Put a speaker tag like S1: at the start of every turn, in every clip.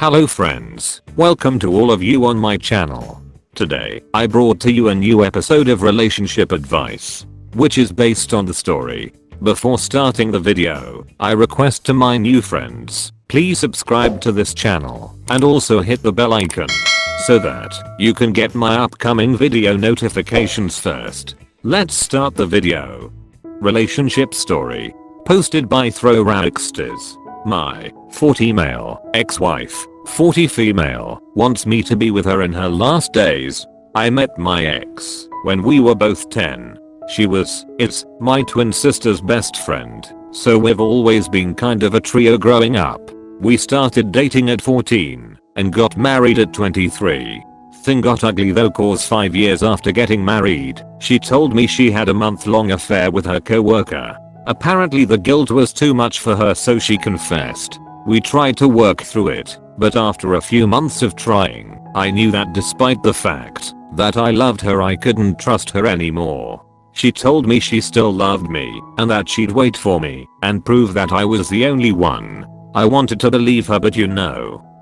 S1: Hello friends, welcome to all of you on my channel. Today, I brought to you a new episode of Relationship Advice, which is based on the story. Before starting the video, I request to my new friends, please subscribe to this channel and also hit the bell icon so that you can get my upcoming video notifications first. Let's start the video. Relationship story. Posted by Throwracksters. My 40 male ex-wife, 40 female, wants me to be with her in her last days. I met my ex when we were both 10. She is my twin sister's best friend, so we've always been kind of a trio growing up. We started dating at 14 and got married at 23. Thing got ugly though, cause 5 years after getting married, she told me she had a month-long affair with her co-worker. Apparently the guilt was too much for her, so she confessed. We tried to work through it, but after a few months of trying, I knew that despite the fact that I loved her, I couldn't trust her anymore. She told me she still loved me and that she'd wait for me and prove that I was the only one. I wanted to believe her, but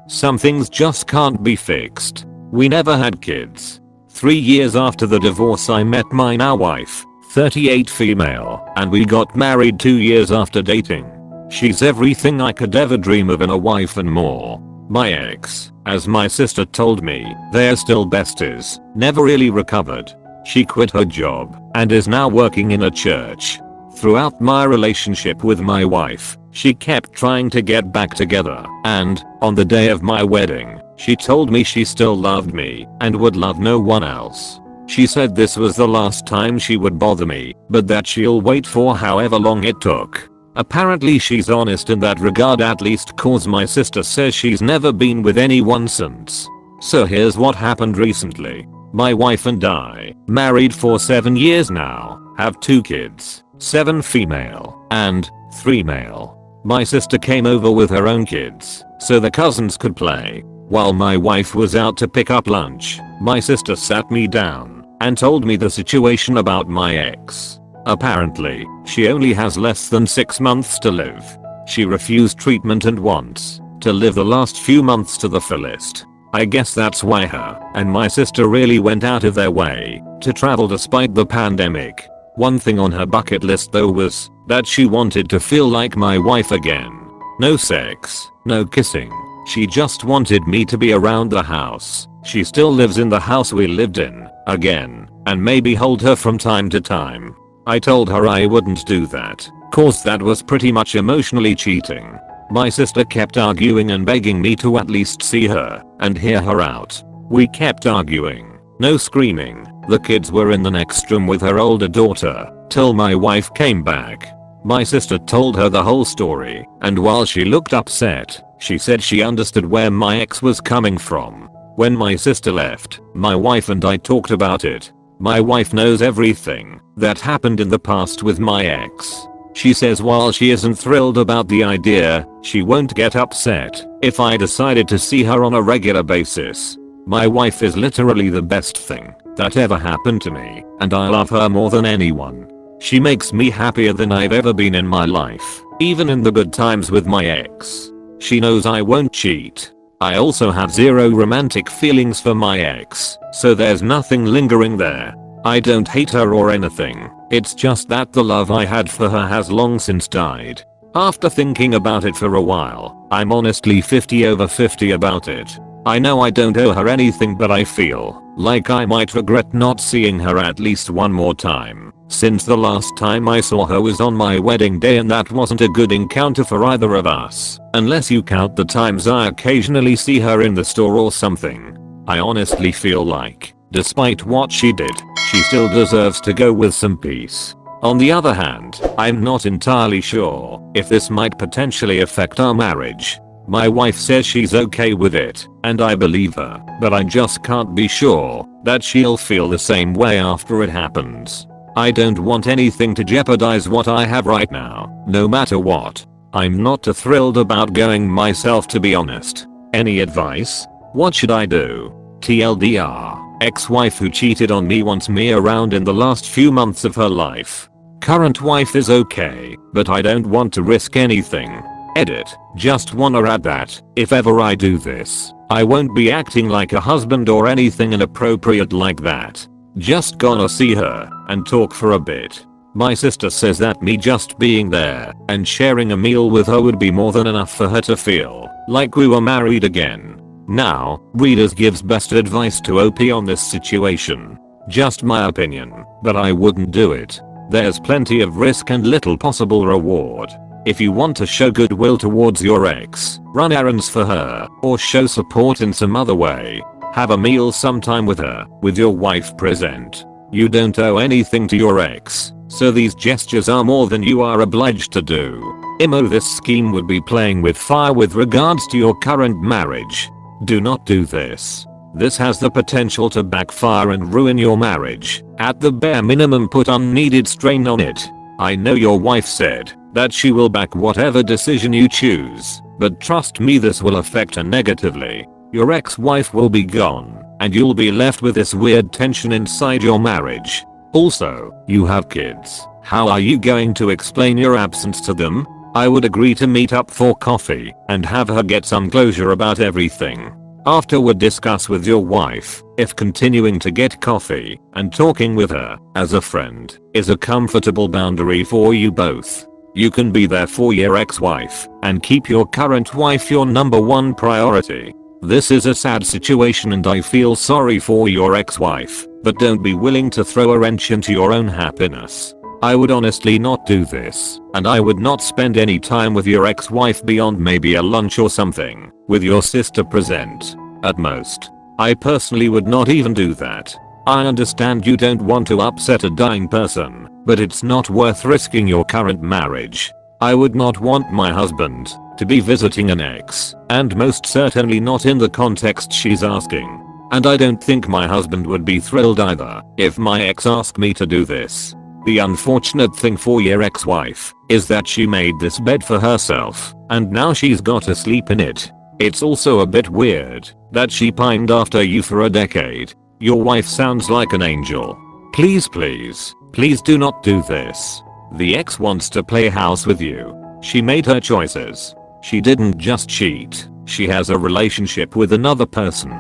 S1: some things just can't be fixed. We never had kids. 3 years after the divorce, I met my now wife, 38 female, and we got married 2 years after dating. She's everything I could ever dream of in a wife and more. My ex, as my sister told me, they're still besties, never really recovered. She quit her job and is now working in a church. Throughout my relationship with my wife, she kept trying to get back together, and on the day of my wedding, she told me she still loved me and would love no one else. She said this was the last time she would bother me, but that she'll wait for however long it took. Apparently she's honest in that regard, at least cause my sister says she's never been with anyone since. So here's what happened recently. My wife and I, married for 7 years now, have 2 kids, 7 female and 3 male. My sister came over with her own kids, so the cousins could play. While my wife was out to pick up lunch, my sister sat me down and told me the situation about my ex. Apparently, she only has less than 6 months to live. She refused treatment and wants to live the last few months to the fullest. I guess that's why her and my sister really went out of their way to travel despite the pandemic. One thing on her bucket list though was that she wanted to feel like my wife again. No sex, no kissing. She just wanted me to be around the house. She still lives in the house we lived in, again, and maybe hold her from time to time. I told her I wouldn't do that, cause that was pretty much emotionally cheating. My sister kept arguing and begging me to at least see her and hear her out. We kept arguing, no screaming. The kids were in the next room with her older daughter, till my wife came back. My sister told her the whole story, and while she looked upset, she said she understood where my ex was coming from. When my sister left, my wife and I talked about it. My wife knows everything that happened in the past with my ex. She says while she isn't thrilled about the idea, she won't get upset if I decided to see her on a regular basis. My wife is literally the best thing that ever happened to me, and I love her more than anyone. She makes me happier than I've ever been in my life, even in the good times with my ex. She knows I won't cheat. I also have zero romantic feelings for my ex, so there's nothing lingering there. I don't hate her or anything, it's just that the love I had for her has long since died. After thinking about it for a while, I'm honestly 50 over 50 about it. I know I don't owe her anything, but I feel like I might regret not seeing her at least one more time, since the last time I saw her was on my wedding day, and that wasn't a good encounter for either of us, unless you count the times I occasionally see her in the store or something. I honestly feel like, despite what she did, she still deserves to go with some peace. On the other hand, I'm not entirely sure if this might potentially affect our marriage. My wife says she's okay with it, and I believe her, but I just can't be sure that she'll feel the same way after it happens. I don't want anything to jeopardize what I have right now, no matter what. I'm not too thrilled about going myself, to be honest. Any advice? What should I do? TLDR, ex-wife who cheated on me wants me around in the last few months of her life. Current wife is okay, but I don't want to risk anything. Edit. Just wanna add that, if ever I do this, I won't be acting like a husband or anything inappropriate like that. Just gonna see her and talk for a bit. My sister says that me just being there and sharing a meal with her would be more than enough for her to feel like we were married again. Now, readers gives best advice to OP on this situation. Just my opinion, but I wouldn't do it. There's plenty of risk and little possible reward. If you want to show goodwill towards your ex, run errands for her, or show support in some other way. Have a meal sometime with her, with your wife present. You don't owe anything to your ex, so these gestures are more than you are obliged to do. Imo, this scheme would be playing with fire with regards to your current marriage. Do not do this. This has the potential to backfire and ruin your marriage. At the bare minimum, put unneeded strain on it. I know your wife said that she will back whatever decision you choose, but trust me, this will affect her negatively. Your ex-wife will be gone, and you'll be left with this weird tension inside your marriage. Also, you have kids. How are you going to explain your absence to them? I would agree to meet up for coffee and have her get some closure about everything. Afterward, discuss with your wife if continuing to get coffee and talking with her as a friend is a comfortable boundary for you both. You can be there for your ex-wife and keep your current wife your number one priority. This is a sad situation and I feel sorry for your ex-wife, but don't be willing to throw a wrench into your own happiness. I would honestly not do this, and I would not spend any time with your ex-wife beyond maybe a lunch or something, with your sister present. At most. I personally would not even do that. I understand you don't want to upset a dying person, but it's not worth risking your current marriage. I would not want my husband to be visiting an ex, and most certainly not in the context she's asking. And I don't think my husband would be thrilled either if my ex asked me to do this. The unfortunate thing for your ex-wife is that she made this bed for herself, and now she's got to sleep in it. It's also a bit weird that she pined after you for a decade. Your wife sounds like an angel. Please do not do this. The ex wants to play house with you. She made her choices. She didn't just cheat. She has a relationship with another person.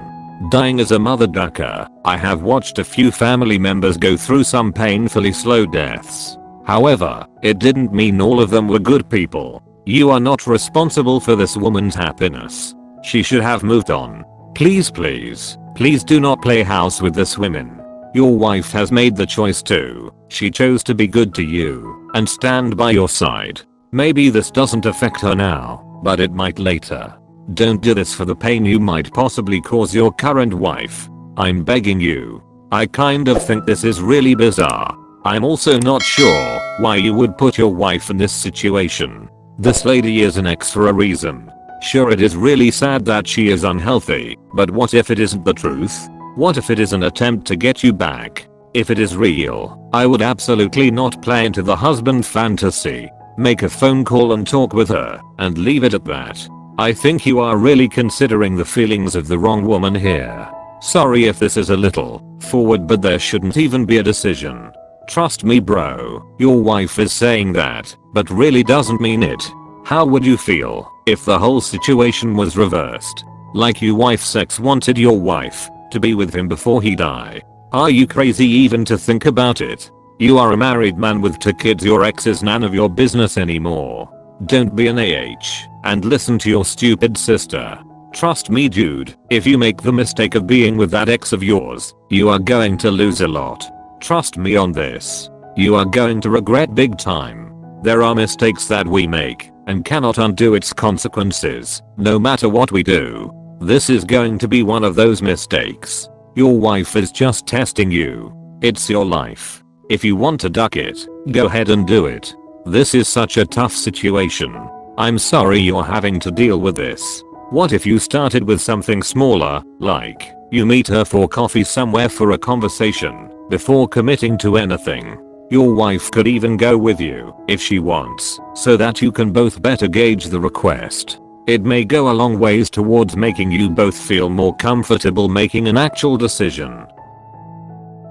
S1: Dying as a mother ducker, I have watched a few family members go through some painfully slow deaths. However, it didn't mean all of them were good people. You are not responsible for this woman's happiness. She should have moved on. Please do not play house with this woman. Your wife has made the choice too. She chose to be good to you and stand by your side. Maybe this doesn't affect her now, but it might later. Don't do this for the pain you might possibly cause your current wife. I'm begging you. I kind of think this is really bizarre. I'm also not sure why you would put your wife in this situation. This lady is an ex for a reason. Sure, it is really sad that she is unhealthy, but what if it isn't the truth? What if it is an attempt to get you back? If it is real, I would absolutely not play into the husband fantasy. Make a phone call and talk with her, and leave it at that. I think you are really considering the feelings of the wrong woman here. Sorry if this is a little forward, but there shouldn't even be a decision. Trust me bro, your wife is saying that, but really doesn't mean it. How would you feel if the whole situation was reversed? Like your wife's ex wanted your wife to be with him before he died. Are you crazy even to think about it? You are a married man with 2 kids. Your ex is none of your business anymore. Don't be an AH and listen to your stupid sister. Trust me dude, if you make the mistake of being with that ex of yours, you are going to lose a lot. Trust me on this. You are going to regret big time. There are mistakes that we make and cannot undo its consequences, no matter what we do. This is going to be one of those mistakes. Your wife is just testing you. It's your life. If you want to duck it, go ahead and do it. This is such a tough situation. I'm sorry you're having to deal with this. What if you started with something smaller, like you meet her for coffee somewhere for a conversation, before committing to anything? Your wife could even go with you if she wants, so that you can both better gauge the request. It may go a long ways towards making you both feel more comfortable making an actual decision.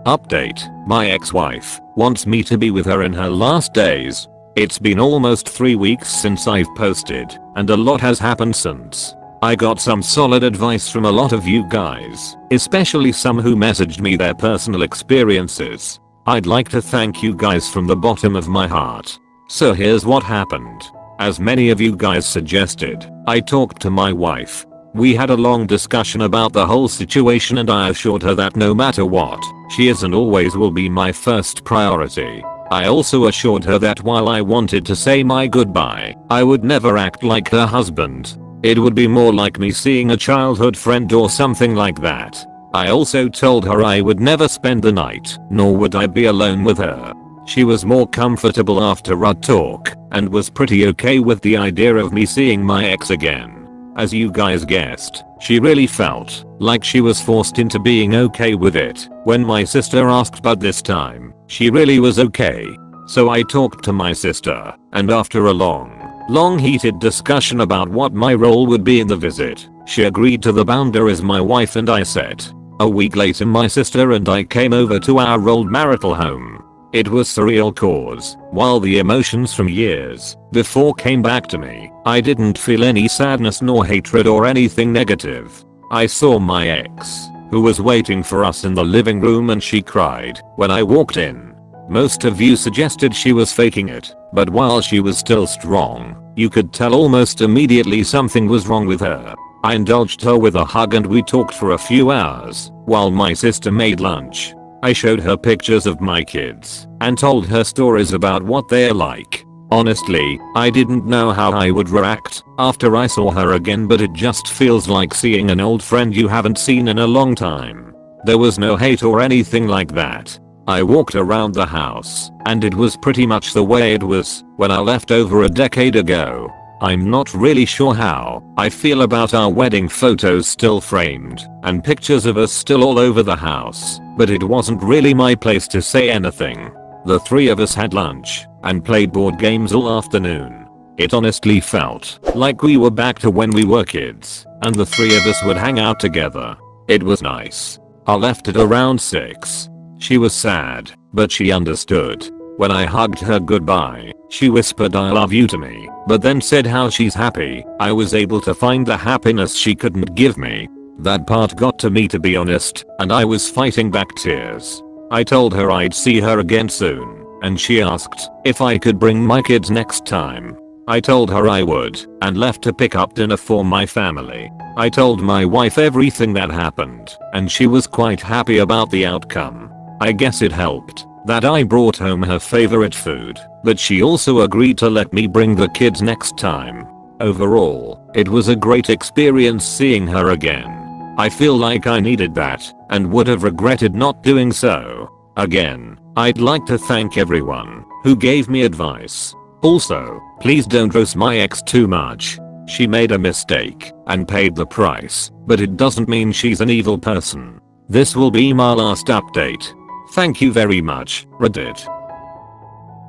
S1: Update: my ex-wife wants me to be with her in her last days. It's been almost 3 weeks since I've posted, and a lot has happened since. I got some solid advice from a lot of you guys, especially some who messaged me their personal experiences. I'd like to thank you guys from the bottom of my heart. So here's what happened. As many of you guys suggested, I talked to my wife. We had a long discussion about the whole situation and I assured her that no matter what, she is and always will be my first priority. I also assured her that while I wanted to say my goodbye, I would never act like her husband. It would be more like me seeing a childhood friend or something like that. I also told her I would never spend the night, nor would I be alone with her. She was more comfortable after our talk, and was pretty okay with the idea of me seeing my ex again. As you guys guessed, she really felt like she was forced into being okay with it when my sister asked, but this time, she really was okay. So I talked to my sister, and after a long heated discussion about what my role would be in the visit, she agreed to the bounder as my wife and I set. A week later my sister and I came over to our old marital home. It was surreal cause, while the emotions from years before came back to me, I didn't feel any sadness nor hatred or anything negative. I saw my ex, who was waiting for us in the living room, and she cried when I walked in. Most of you suggested she was faking it, but while she was still strong, you could tell almost immediately something was wrong with her. I indulged her with a hug and we talked for a few hours while my sister made lunch. I showed her pictures of my kids and told her stories about what they're like. Honestly, I didn't know how I would react after I saw her again, but it just feels like seeing an old friend you haven't seen in a long time. There was no hate or anything like that. I walked around the house, and it was pretty much the way it was when I left over a decade ago. I'm not really sure how I feel about our wedding photos still framed and pictures of us still all over the house, but it wasn't really my place to say anything. The three of us had lunch and played board games all afternoon. It honestly felt like we were back to when we were kids, and the three of us would hang out together. It was nice. I left at around 6. She was sad, but she understood. When I hugged her goodbye, she whispered I love you to me, but then said how she's happy I was able to find the happiness she couldn't give me. That part got to me, to be honest, and I was fighting back tears. I told her I'd see her again soon, and she asked if I could bring my kids next time. I told her I would, and left to pick up dinner for my family. I told my wife everything that happened, and she was quite happy about the outcome. I guess it helped that I brought home her favorite food, but she also agreed to let me bring the kids next time. Overall, it was a great experience seeing her again. I feel like I needed that, and would have regretted not doing so. Again, I'd like to thank everyone who gave me advice. Also, please don't roast my ex too much. She made a mistake and paid the price, but it doesn't mean she's an evil person. This will be my last update. Thank you very much, Reddit.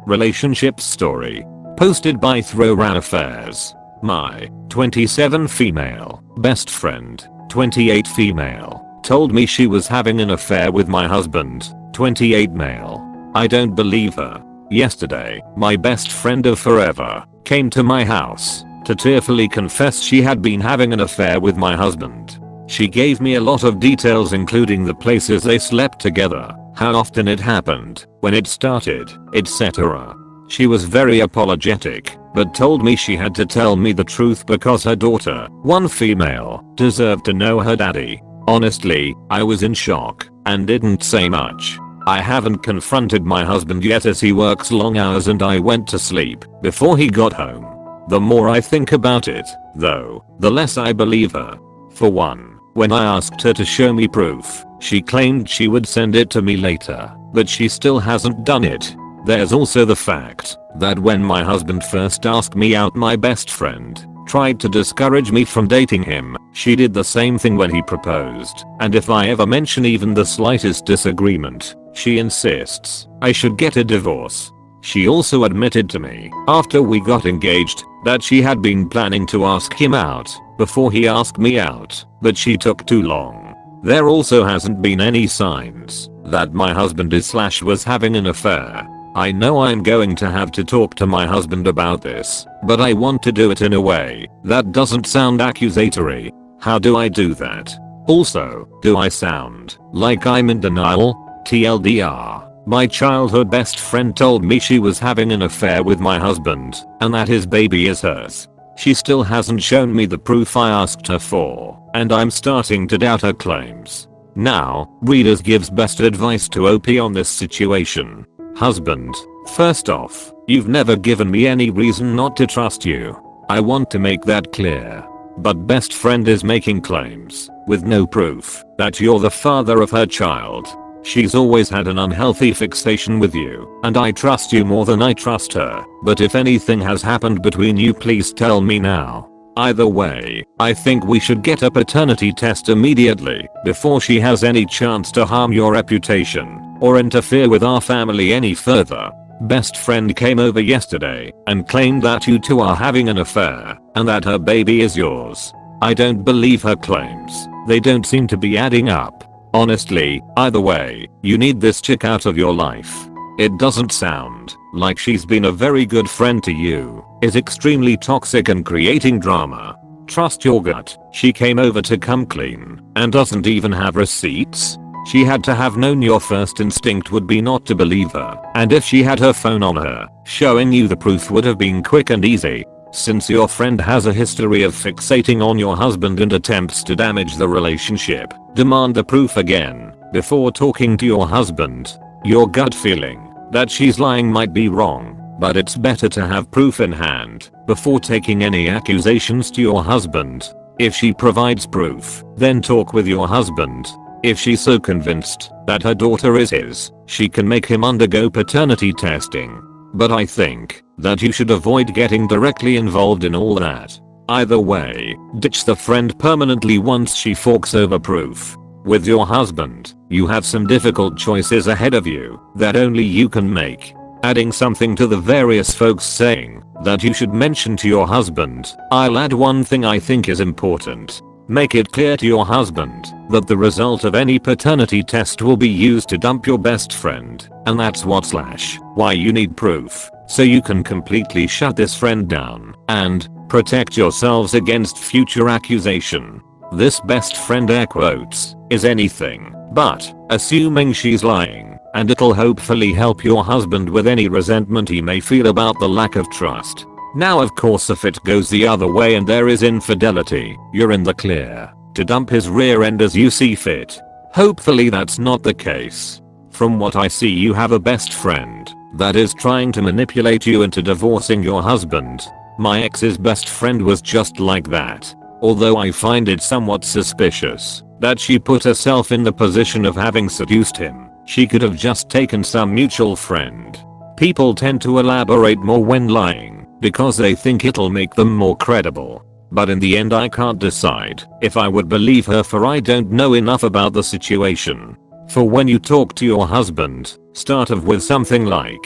S1: Relationship story. Posted by Throwran Affairs. My 27 female best friend, 28 female, told me she was having an affair with my husband, 28 male. I don't believe her. Yesterday, my best friend of forever came to my house to tearfully confess she had been having an affair with my husband. She gave me a lot of details, including the places they slept together, how often it happened, when it started, etc. She was very apologetic, but told me she had to tell me the truth because her daughter, one female, deserved to know her daddy. Honestly, I was in shock and didn't say much. I haven't confronted my husband yet as he works long hours and I went to sleep before he got home. The more I think about it, though, the less I believe her. For one, when I asked her to show me proof, she claimed she would send it to me later, but she still hasn't done it. There's also the fact that when my husband first asked me out, my best friend tried to discourage me from dating him. She did the same thing when he proposed, and if I ever mention even the slightest disagreement, she insists I should get a divorce. She also admitted to me, after we got engaged, that she had been planning to ask him out before he asked me out, but she took too long. There also hasn't been any signs that my husband is/was having an affair. I know I'm going to have to talk to my husband about this, but I want to do it in a way that doesn't sound accusatory. How do I do that? Also, do I sound like I'm in denial? TLDR. My childhood best friend told me she was having an affair with my husband and that his baby is hers. She still hasn't shown me the proof I asked her for, and I'm starting to doubt her claims. Now, readers gives best advice to OP on this situation. Husband, first off, you've never given me any reason not to trust you. I want to make that clear. But best friend is making claims, with no proof, that you're the father of her child. She's always had an unhealthy fixation with you, and I trust you more than I trust her, but if anything has happened between you, please tell me now. Either way, I think we should get a paternity test immediately, before she has any chance to harm your reputation, or interfere with our family any further. Best friend came over yesterday and claimed that you two are having an affair, and that her baby is yours. I don't believe her claims. They don't seem to be adding up. Honestly, either way, you need this chick out of your life. It doesn't sound like she's been a very good friend to you, is extremely toxic and creating drama. Trust your gut. She came over to come clean and doesn't even have receipts. She had to have known your first instinct would be not to believe her, and if she had her phone on her, showing you the proof would have been quick and easy. Since your friend has a history of fixating on your husband and attempts to damage the relationship, demand the proof again before talking to your husband. Your gut feeling that she's lying might be wrong, but it's better to have proof in hand before taking any accusations to your husband. If she provides proof, then talk with your husband. If she's so convinced that her daughter is his, she can make him undergo paternity testing. But I think that you should avoid getting directly involved in all that. Either way, ditch the friend permanently once she forks over proof. With your husband, you have some difficult choices ahead of you that only you can make. Adding something to the various folks saying that you should mention to your husband, I'll add one thing I think is important. Make it clear to your husband that the result of any paternity test will be used to dump your best friend, and that's why you need proof, so you can completely shut this friend down and protect yourselves against future accusation. This best friend air quotes is anything but assuming she's lying, and it'll hopefully help your husband with any resentment he may feel about the lack of trust. Now of course if it goes the other way and there is infidelity, you're in the clear to dump his rear end as you see fit. Hopefully that's not the case. From what I see, you have a best friend that is trying to manipulate you into divorcing your husband. My ex's best friend was just like that. Although I find it somewhat suspicious that she put herself in the position of having seduced him, she could have just taken some mutual friend. People tend to elaborate more when lying because they think it'll make them more credible. But in the end I can't decide if I would believe her, for I don't know enough about the situation. For when you talk to your husband, start off with something like,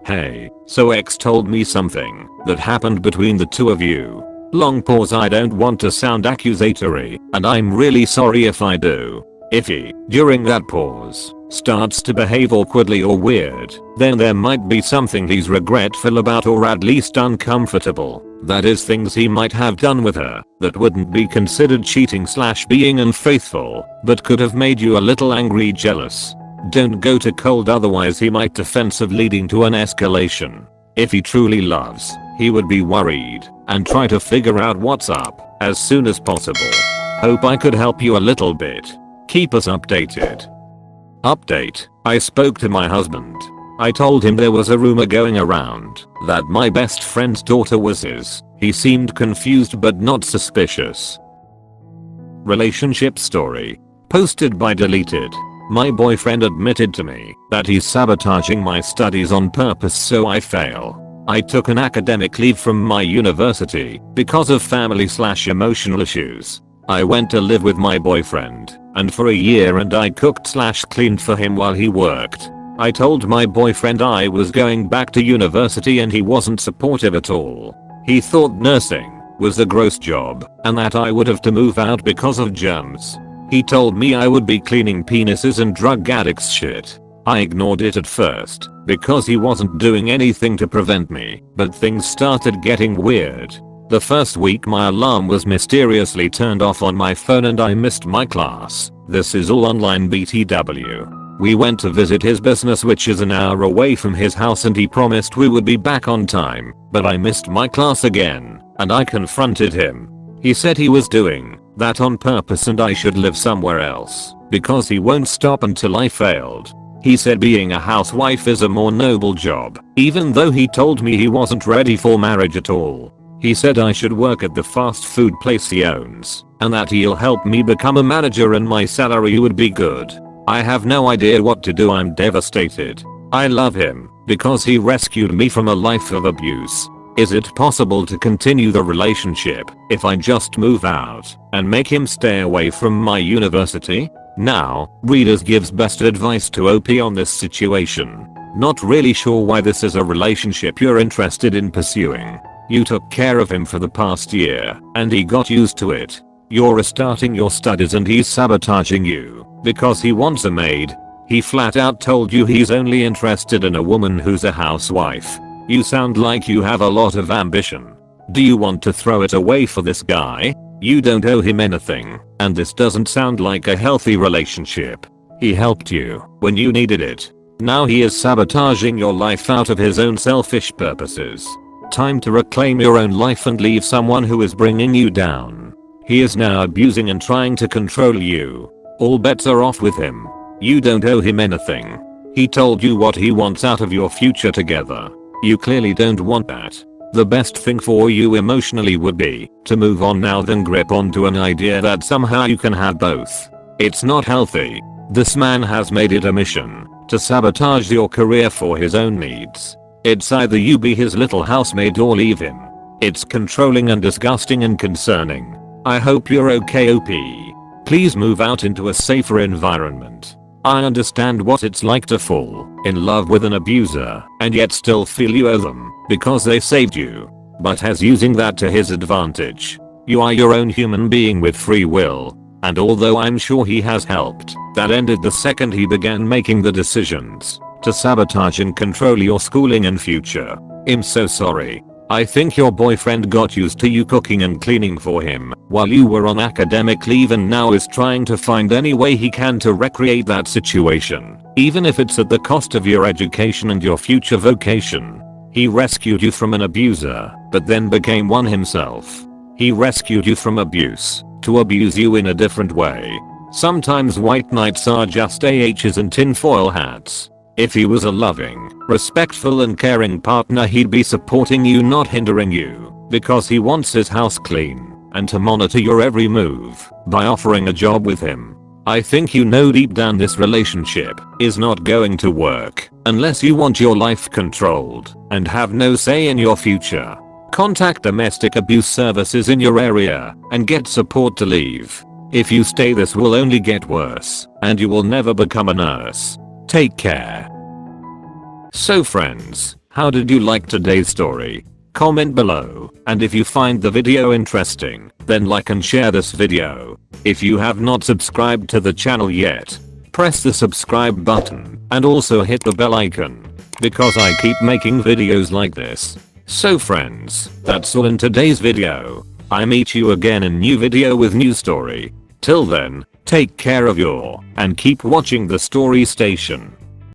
S1: "Hey, so X told me something that happened between the two of you." Long pause. I don't want to sound accusatory, and I'm really sorry if I do. If he, during that pause, starts to behave awkwardly or weird, then there might be something he's regretful about, or at least uncomfortable. That is, things he might have done with her that wouldn't be considered cheating / being unfaithful, but could have made you a little angry, jealous. Don't go too cold, otherwise he might defensive, leading to an escalation. If he truly loves, he would be worried and try to figure out what's up as soon as possible. Hope I could help you a little bit. Keep us updated. Update: I spoke to my husband. I told him there was a rumor going around that my best friend's daughter was his. He seemed confused but not suspicious. Relationship story. Posted by Deleted. My boyfriend admitted to me that he's sabotaging my studies on purpose so I fail. I took an academic leave from my university because of family / emotional issues. I went to live with my boyfriend, and for a year and I cooked / cleaned for him while he worked. I told my boyfriend I was going back to university and he wasn't supportive at all. He thought nursing was a gross job and that I would have to move out because of germs. He told me I would be cleaning penises and drug addicts shit. I ignored it at first because he wasn't doing anything to prevent me, but things started getting weird. The first week my alarm was mysteriously turned off on my phone and I missed my class. This is all online BTW. We went to visit his business, which is an hour away from his house, and he promised we would be back on time, but I missed my class again, and I confronted him. He said he was doing that on purpose and I should live somewhere else because he won't stop until I failed. He said being a housewife is a more noble job, even though he told me he wasn't ready for marriage at all. He said I should work at the fast food place he owns, and that he'll help me become a manager and my salary would be good. I have no idea what to do. I'm devastated. I love him because he rescued me from a life of abuse. Is it possible to continue the relationship if I just move out and make him stay away from my university? Now, Readers gives best advice to OP on this situation. Not really sure why this is a relationship you're interested in pursuing. You took care of him for the past year, and he got used to it. You're restarting your studies and he's sabotaging you because he wants a maid. He flat out told you he's only interested in a woman who's a housewife. You sound like you have a lot of ambition. Do you want to throw it away for this guy? You don't owe him anything, and this doesn't sound like a healthy relationship. He helped you when you needed it. Now he is sabotaging your life out of his own selfish purposes. Time to reclaim your own life and leave someone who is bringing you down. He is now abusing and trying to control you. All bets are off with him. You don't owe him anything. He told you what he wants out of your future together. You clearly don't want that. The best thing for you emotionally would be to move on now than grip onto an idea that somehow you can have both. It's not healthy. This man has made it a mission to sabotage your career for his own needs. It's either you be his little housemaid or leave him. It's controlling and disgusting and concerning. I hope you're okay, OP. Please move out into a safer environment. I understand what it's like to fall in love with an abuser and yet still feel you owe them because they saved you, but has using that to his advantage. You are your own human being with free will, and although I'm sure he has helped, that ended the second he began making the decisions to sabotage and control your schooling and future. I'm so sorry. I think your boyfriend got used to you cooking and cleaning for him while you were on academic leave and now is trying to find any way he can to recreate that situation, even if it's at the cost of your education and your future vocation. He rescued you from an abuser, but then became one himself. He rescued you from abuse to abuse you in a different way. Sometimes white knights are just AHs and tinfoil hats. If he was a loving, respectful and caring partner, he'd be supporting you, not hindering you, because he wants his house clean and to monitor your every move by offering a job with him. I think you know deep down this relationship is not going to work unless you want your life controlled and have no say in your future. Contact domestic abuse services in your area and get support to leave. If you stay, this will only get worse and you will never become a nurse. Take care. So friends, how did you like today's story? Comment below, and if you find the video interesting, then like and share this video. If you have not subscribed to the channel yet, press the subscribe button and also hit the bell icon, because I keep making videos like this. So friends, that's all in today's video. I meet you again in new video with new story. Till then, take care of your and keep watching the Story Station.